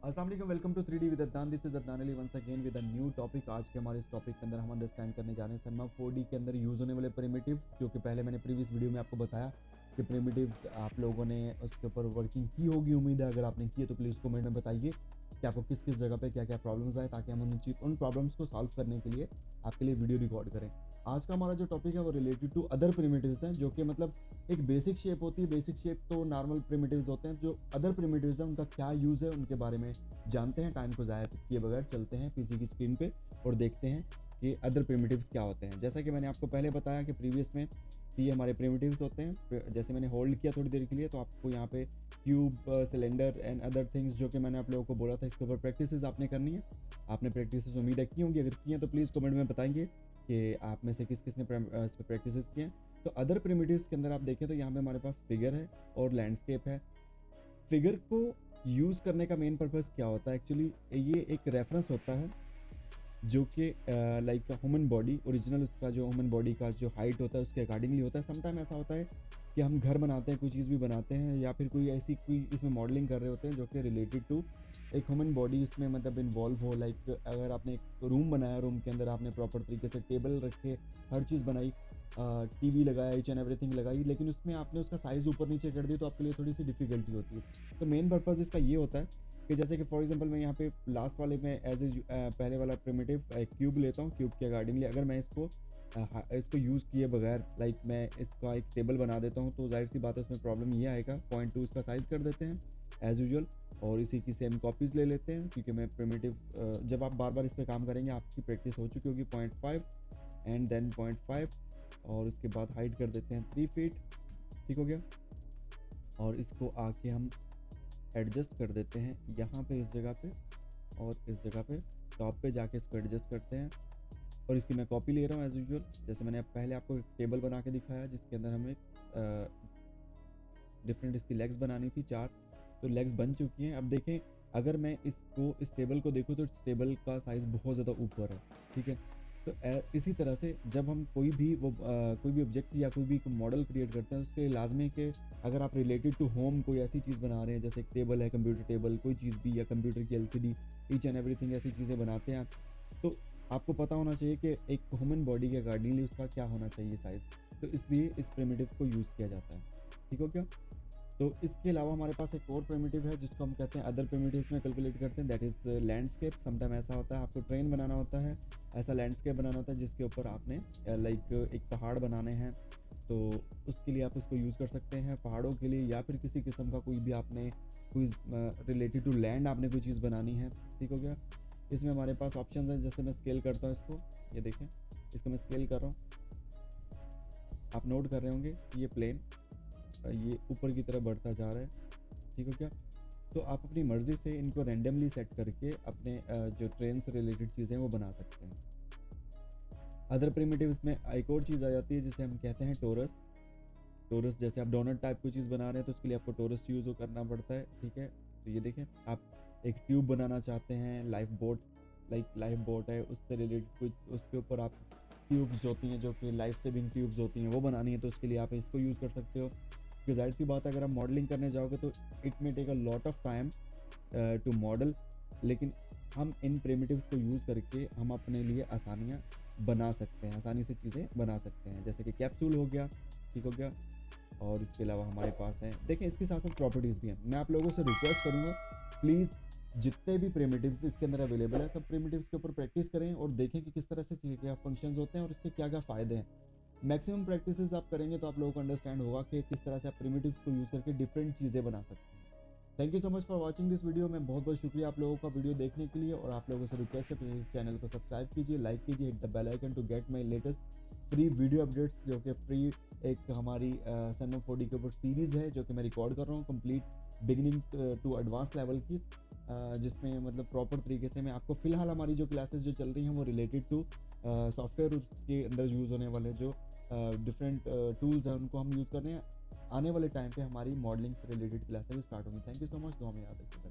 अस्सलाम वालेकुम, welcome to 3D with Adnan. This is Adnan Ali once again with a new topic. आज के हमारे इस टॉपिक के अंदर हम अंडरस्टैंड करने जा रहे हैं सनमा 4D के अंदर यूज़ होने वाले प्रिमिटिव, जो कि पहले मैंने प्रीवियस वीडियो में आपको बताया कि प्रिमिटिव्स आप लोगों ने उसके ऊपर वर्किंग की होगी। उम्मीद है अगर आपने की है तो प्लीज़ कमेंट में बताइए कि आपको किस किस जगह पे क्या क्या प्रॉब्लम्स आए, ताकि हम उन प्रॉब्लम्स को सॉल्व करने के लिए आपके लिए वीडियो रिकॉर्ड करें। आज का हमारा जो टॉपिक है वो रिलेटेड टू अदर प्रिमिटिव्स हैं, जो कि मतलब एक बेसिक शेप होती है। बेसिक शेप तो नॉर्मल प्रिमिटिव्स होते हैं। जो अदर प्रिमिटिव्स हैं उनका क्या यूज़ है उनके बारे में जानते हैं। टाइम को ज़ाया किए बगैर चलते हैं पीसी की स्क्रीन पे और देखते हैं कि अदर प्रिमिटिव्स क्या होते हैं। जैसा कि मैंने आपको पहले बताया कि प्रीवियस में कि ये हमारे प्रिमिटिव्स होते हैं। जैसे मैंने होल्ड किया थोड़ी देर के लिए, तो आपको यहाँ पे cube, cylinder and other things जो कि मैंने आप लोगों को बोला था, इसके ऊपर प्रैक्टिसेस आपने करनी है। आपने प्रैक्टिसेस उम्मीद है की होंगी। अगर की हैं तो प्लीज़ कमेंट में बताएंगे कि आप में से किस किस ने इस पर प्रैक्टिसेस किए हैं। तो अदर प्रिमिटिव्स के अंदर आप देखें तो यहाँ पे हमारे पास फिगर है और लैंडस्केप है। फिगर को यूज़ करने का मेन पर्पस क्या होता है? एक्चुअली ये एक रेफरेंस होता है जो कि लाइक ह्यूमन बॉडी, ओरिजिनल उसका जो ह्यूमन बॉडी का जो हाइट होता है उसके अकॉर्डिंगली होता है। समटाइम ऐसा होता है कि हम घर बनाते हैं, कोई चीज़ भी बनाते हैं, या फिर कोई ऐसी कोई इसमें मॉडलिंग कर रहे होते हैं जो कि रिलेटेड टू एक ह्यूमन बॉडी इसमें मतलब इन्वॉल्व हो। लाइक अगर आपने एक रूम बनाया, रूम के अंदर आपने प्रॉपर तरीके से टेबल रखे, हर चीज़ बनाई, टीवी लगाया, ईच एंड एवरीथिंग लगाई, लेकिन उसमें आपने उसका साइज़ ऊपर नीचे कर दिया तो आपके लिए थोड़ी सी डिफिकल्टी होती है। तो मेन पर्पज़ इसका ये होता है कि जैसे कि फॉर एग्जांपल मैं यहाँ पे लास्ट वाले में पहले वाला प्रिमिटिव क्यूब लेता हूँ। क्यूब के अकॉर्डिंगली अगर मैं इसको यूज़ किए बगैर लाइक मैं इसका एक टेबल बना देता हूँ, तो जाहिर सी बात है उसमें प्रॉब्लम ये आएगा। 0.2 इसका साइज़ कर देते हैं एज़ यूजुअल, और इसी की सेम कॉपीज़ ले लेते हैं, क्योंकि मैं प्रिमिटिव जब आप बार बार इस पर काम करेंगे आपकी प्रैक्टिस हो चुकी होगी। 0.5 एंड देन 0.5, और उसके बाद हाइट कर देते हैं 3 फीट। ठीक हो गया। और इसको आके हम एडजस्ट कर देते हैं यहाँ पे, इस जगह पे और इस जगह पे, टॉप पे जाके इसको एडजस्ट करते हैं। और इसकी मैं कॉपी ले रहा हूँ एज यूजुअल। जैसे मैंने पहले आपको एक टेबल बना के दिखाया जिसके अंदर हमें डिफरेंट इसकी लेग्स बनानी थी 4, तो लेग्स बन चुकी हैं। अब देखें, अगर मैं इस टेबल को देखूँ तो इस टेबल का साइज़ बहुत ज़्यादा ऊपर है। ठीक है। तो इसी तरह से जब हम कोई भी ऑब्जेक्ट या कोई भी मॉडल क्रिएट करते हैं, उसके लिए लाजमी कि अगर आप रिलेटेड टू होम कोई ऐसी चीज़ बना रहे हैं, जैसे एक टेबल है, कंप्यूटर टेबल, कोई चीज़ भी, या कंप्यूटर की एलसीडी, ईच एंड एवरीथिंग ऐसी चीज़ें बनाते हैं, तो आपको पता होना चाहिए कि एक ह्यूमन बॉडी के अकॉर्डिंगली उसका क्या होना चाहिए साइज़। तो इसलिए इस प्रिमिटिव को यूज़ किया जाता है। ठीक हो क्या? तो इसके अलावा हमारे पास एक और प्रिमिटिव है जिसको हम कहते हैं अदर प्रिमिटिव्स में कैलकुलेट करते हैं, दैट इज़ लैंडस्केप। समटाइम ऐसा होता है आपको ट्रेन बनाना होता है, ऐसा लैंडस्केप बनाना होता है जिसके ऊपर आपने लाइक एक पहाड़ बनाने हैं, तो उसके लिए आप इसको यूज़ कर सकते हैं पहाड़ों के लिए, या फिर किसी किस्म का कोई भी आपने कोई रिलेटेड टू लैंड आपने कोई चीज़ बनानी है। ठीक हो गया। इसमें हमारे पास ऑप्शन हैं। जैसे मैं स्केल करता हूँ इसको, ये देखें, इसको मैं स्केल कर रहा हूँ, आप नोट कर रहे होंगे ये प्लेन ये ऊपर की तरफ बढ़ता जा रहा है। ठीक हो क्या? तो आप अपनी मर्ज़ी से इनको रैंडमली सेट करके अपने जो ट्रेन से रिलेटेड चीज़ें वो बना सकते हैं। अदर प्रिमिटिव्स में एक और चीज़ आ जाती है जिसे हम कहते हैं टोरस। टोरस जैसे आप डोनट टाइप की चीज़ बना रहे हैं तो उसके लिए आपको टोरस यूज़ करना पड़ता है। ठीक है। तो ये देखें, आप एक ट्यूब बनाना चाहते हैं, लाइफ बोट है, उससे रिलेटेड कुछ, उसके ऊपर आप ट्यूब्स होती हैं जो कि लाइफ सेविंग ट्यूब्स होती हैं वो बनानी है, तो उसके लिए आप इसको यूज़ कर सकते हो। क्योंकि जाहिर सी बात है अगर आप मॉडलिंग करने जाओगे तो it may take a lot of time to model, लेकिन हम इन प्रिमिटिव्स को यूज़ करके हम अपने लिए आसानियाँ बना सकते हैं, आसानी से चीज़ें बना सकते हैं। जैसे कि कैप्सूल हो गया। ठीक हो गया। और इसके अलावा हमारे पास है, देखें, इसके साथ साथ प्रॉपर्टीज़ भी हैं। मैं आप लोगों से रिक्वेस्ट करूँगा, प्लीज़ जितने भी प्रिमिटिव्स इसके अंदर अवेलेबल है सब प्रिमिटिव्स के ऊपर प्रैक्टिस करें और देखें कि किस तरह से क्या फंक्शंस होते हैं और इसके क्या क्या फ़ायदे हैं। मैक्सिमम प्रैक्टिसेस आप करेंगे तो आप लोगों को अंडरस्टैंड होगा कि किस तरह से आप प्रिमिटिव्स को यूज़ करके डिफरेंट चीज़ें बना सकते हैं। Thank you so much for watching this video. मैं बहुत बहुत शुक्रिया आप लोगों का वीडियो देखने के लिए, और आप लोगों से रिक्वेस्ट है प्लीज़ इस चैनल को सब्सक्राइब कीजिए, लाइक कीजिए, hit the bell icon to get my latest free video updates, जो कि फ्री एक हमारी सनमा 4D के ऊपर सीरीज़ है जो कि मैं रिकॉर्ड कर रहा हूँ, complete beginning to advance level की, जिसमें मतलब प्रॉपर तरीके से मैं आपको फ़िलहाल हमारी जो क्लासेस जो चल रही हैं वो रिलेटेड टू सॉफ्टवेयर के अंदर यूज़ होने वाले जो डिफरेंट टूल्स हैं उनको हम यूज़ कर रहे हैं। आने वाले टाइम पे हमारी मॉडलिंग से रिलेटेड क्लासेस भी स्टार्ट होंगी। Thank you so much. दुआ में याद रखिएगा।